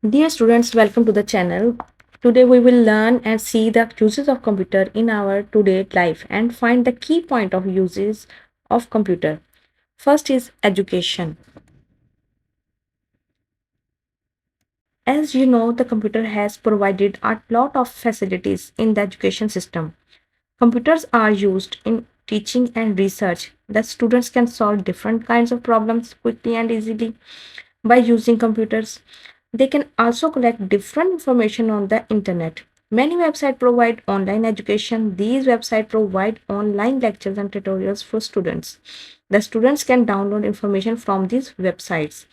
Dear students, welcome to the channel. Today we will learn and see the uses of computer in our today life and find the key point of uses of computer. First is education. As you know, the computer has provided a lot of facilities in the education system. Computers are used in teaching and research. The students can solve different kinds of problems quickly and easily by using computers. They can also collect different information on the internet. Many websites provide online education. These websites provide online lectures and tutorials for students. The students can download information from these websites.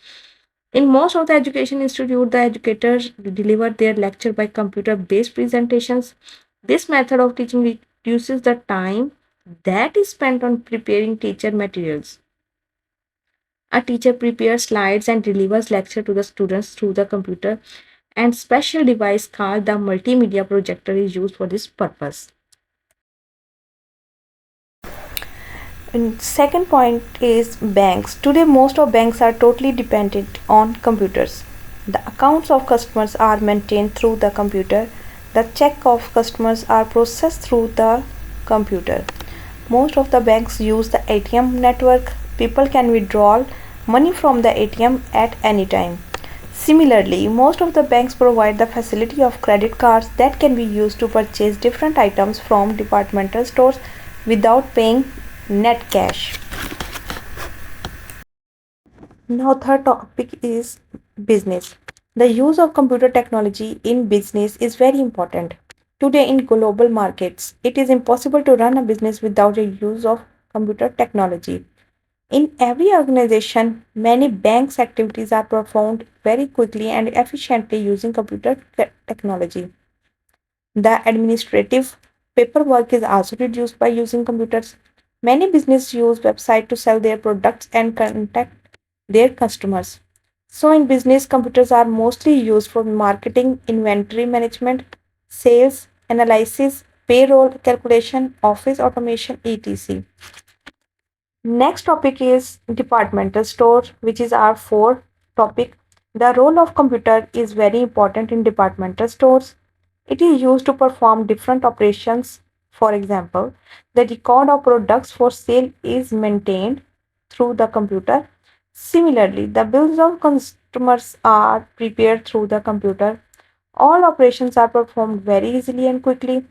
In most of the education institute, the educators deliver their lecture by computer-based presentations. This method of teaching reduces the time that is spent on preparing teacher materials. A teacher prepares slides and delivers lecture to the students through the computer, and special device called the multimedia projector is used for this purpose. And second point is banks. Today most of banks are totally dependent on computers. The accounts of customers are maintained through the computer. The check of customers are processed through the computer. Most of the banks use the ATM network. People can withdraw money from the ATM at any time. Similarly, most of the banks provide the facility of credit cards that can be used to purchase different items from departmental stores without paying net cash. Now, third topic is business. The use of computer technology in business is very important. Today, in global markets, it is impossible to run a business without the use of computer technology. In every organization, many banks' activities are performed very quickly and efficiently using computer technology. The administrative paperwork is also reduced by using computers. Many businesses use websites to sell their products and contact their customers. So, in business, computers are mostly used for marketing, inventory management, sales, analysis, payroll calculation, office automation, etc. Next topic is departmental store, which is our fourth topic. The role of computer is very important in departmental stores. It is used to perform different operations. For example, the record of products for sale is maintained through the computer. Similarly, the bills of customers are prepared through the computer. All operations are performed very easily and quickly.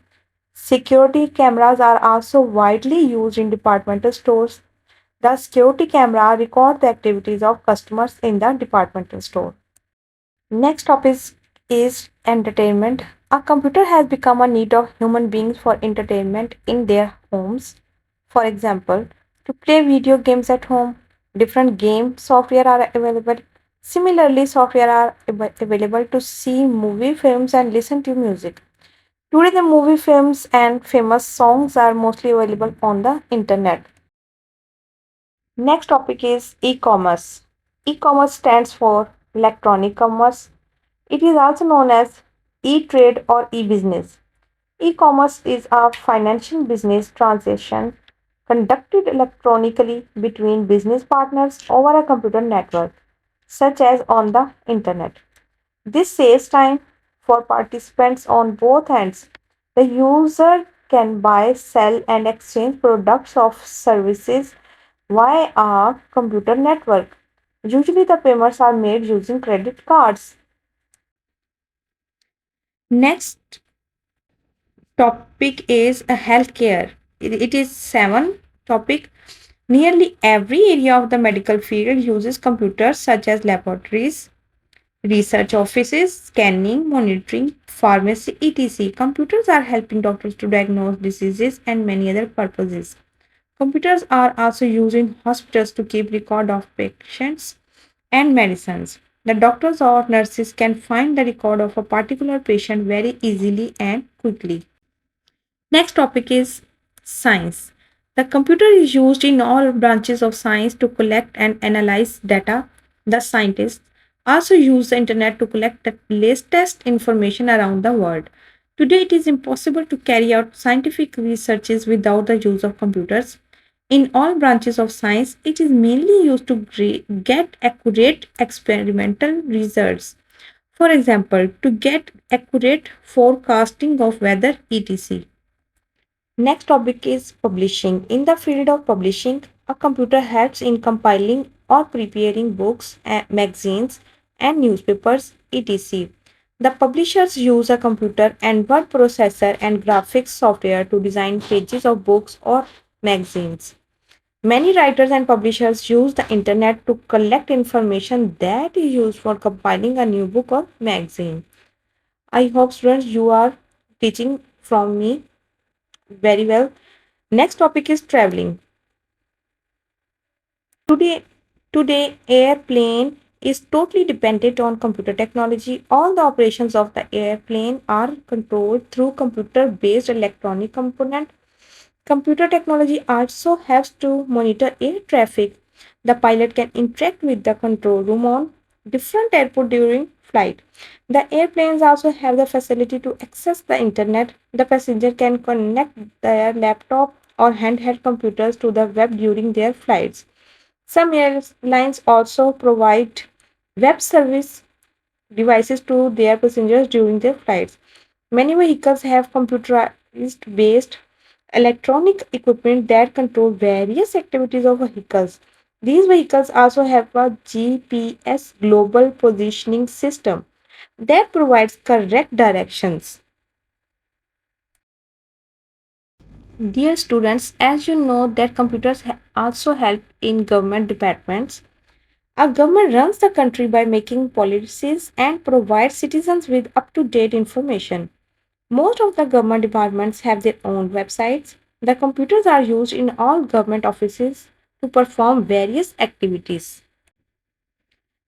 Security cameras are also widely used in departmental stores. The security camera records the activities of customers in the departmental store. Next topic is entertainment. A computer has become a need of human beings for entertainment in their homes. For example, to play video games at home, different game software are available. Similarly, software are available to see movie films and listen to music. Today, the movie films and famous songs are mostly available on the internet. Next topic is e-commerce. E-commerce stands for electronic commerce. It is also known as e-trade or e-business. E-commerce is a financial business transaction conducted electronically between business partners over a computer network, such as on the internet. This saves time for participants on both ends. The user can buy, sell, and exchange products or services via a computer network. Usually, the payments are made using credit cards. Next topic is healthcare. It is seven topic. Nearly every area of the medical field uses computers such as laboratories, research offices, scanning, monitoring, pharmacy, etc. Computers are helping doctors to diagnose diseases and many other purposes. Computers are also used in hospitals to keep record of patients and medicines. The doctors or nurses can find the record of a particular patient very easily and quickly. Next topic is science. The computer is used in all branches of science to collect and analyze data. The scientists also use the internet to collect the latest information around the world. Today, it is impossible to carry out scientific researches without the use of computers. In all branches of science, it is mainly used to get accurate experimental results. For example, to get accurate forecasting of weather, etc. Next topic is publishing. In the field of publishing, a computer helps in compiling or preparing books, magazines, and newspapers, etc. The publishers use a computer and word processor and graphics software to design pages of books or magazines. Many writers and publishers use the internet to collect information that is used for compiling a new book or magazine. I hope students you are teaching from me very well. Next topic is traveling. Today, today airplane is totally dependent on computer technology. All the operations of the airplane are controlled through computer-based electronic component. Computer technology also helps to monitor air traffic. The pilot can interact with the control room on different airport during flight. The airplanes also have the facility to access the internet. The passenger can connect their laptop or handheld computers to the web during their flights. Some airlines also provide web service devices to their passengers during their flights. Many vehicles have computerized based electronic equipment that control various activities of vehicles. These vehicles also have a GPS global positioning system that provides correct directions. Dear students, as you know that computers also help in government departments. A government runs the country by making policies and provides citizens with up-to-date information. Most of the government departments have their own websites. The computers are used in all government offices to perform various activities.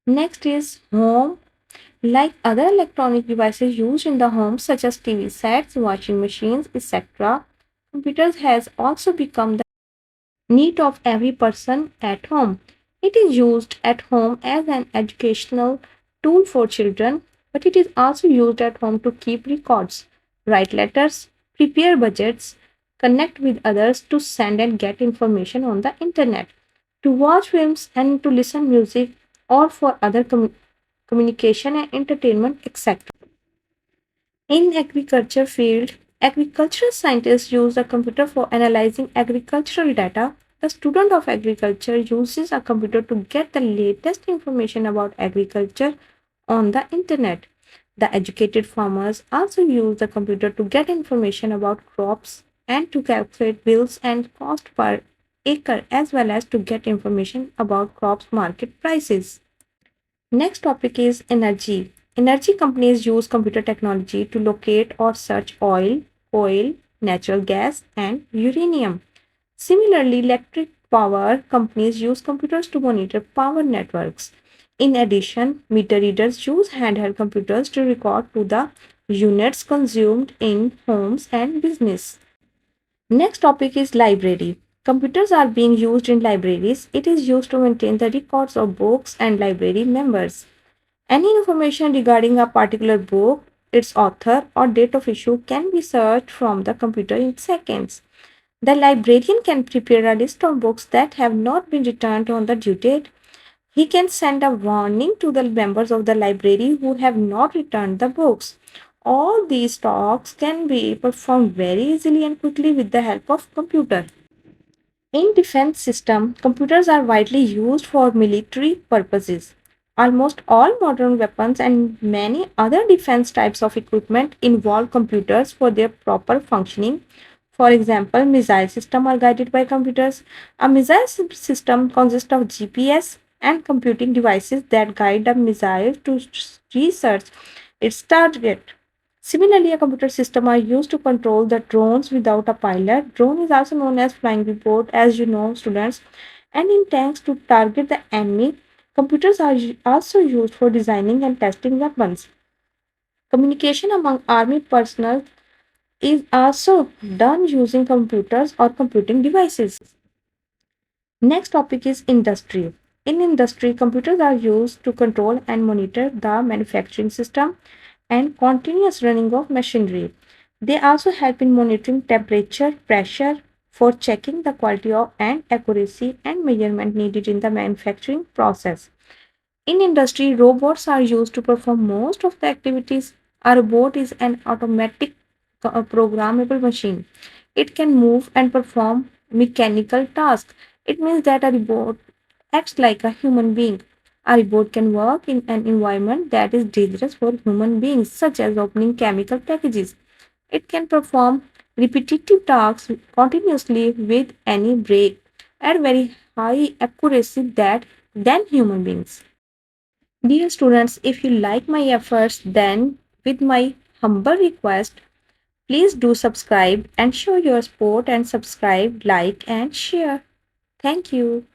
Next is home. Like other electronic devices used in the home such as TV sets, washing machines, etc., computers has also become the need of every person at home. It is used at home as an educational tool for children, but it is also used at home to keep records, write letters, prepare budgets, connect with others to send and get information on the internet, to watch films and to listen music or for other communication and entertainment, etc. In agriculture field, agricultural scientists use a computer for analyzing agricultural data. The student of agriculture uses a computer to get the latest information about agriculture on the internet. The educated farmers also use the computer to get information about crops and to calculate bills and cost per acre as well as to get information about crops market prices. Next topic is energy. Energy companies use computer technology to locate or search oil, coal, natural gas, and uranium. Similarly, electric power companies use computers to monitor power networks. In addition, meter readers use handheld computers to record to the units consumed in homes and business. Next topic is library. Computers are being used in libraries. It is used to maintain the records of books and library members. Any information regarding a particular book, its author, or date of issue can be searched from the computer in seconds. The librarian can prepare a list of books that have not been returned on the due date. He can send a warning to the members of the library who have not returned the books. All these tasks can be performed very easily and quickly with the help of computer. In defense system, computers are widely used for military purposes. Almost all modern weapons and many other defense types of equipment involve computers for their proper functioning. For example, missile systems are guided by computers. A missile system consists of GPS and computing devices that guide the missile to research its target. Similarly, a computer system are used to control the drones without a pilot. Drone is also known as flying report, as you know, students. And in tanks to target the enemy, computers are also used for designing and testing weapons. Communication among army personnel is also done using computers or computing devices. Next topic is industry. In industry, computers are used to control and monitor the manufacturing system and continuous running of machinery. They also help in monitoring temperature, pressure for checking the quality of and accuracy and measurement needed in the manufacturing process. In industry, robots are used to perform most of the activities. A robot is an automatic programmable machine. It can move and perform mechanical tasks. It means that a robot acts like a human being. A robot can work in an environment that is dangerous for human beings, such as opening chemical packages. It can perform repetitive tasks continuously with any break at very high accuracy that than human beings. Dear students, if you like my efforts, then with my humble request, please do subscribe and show your support and subscribe, like and share. Thank you.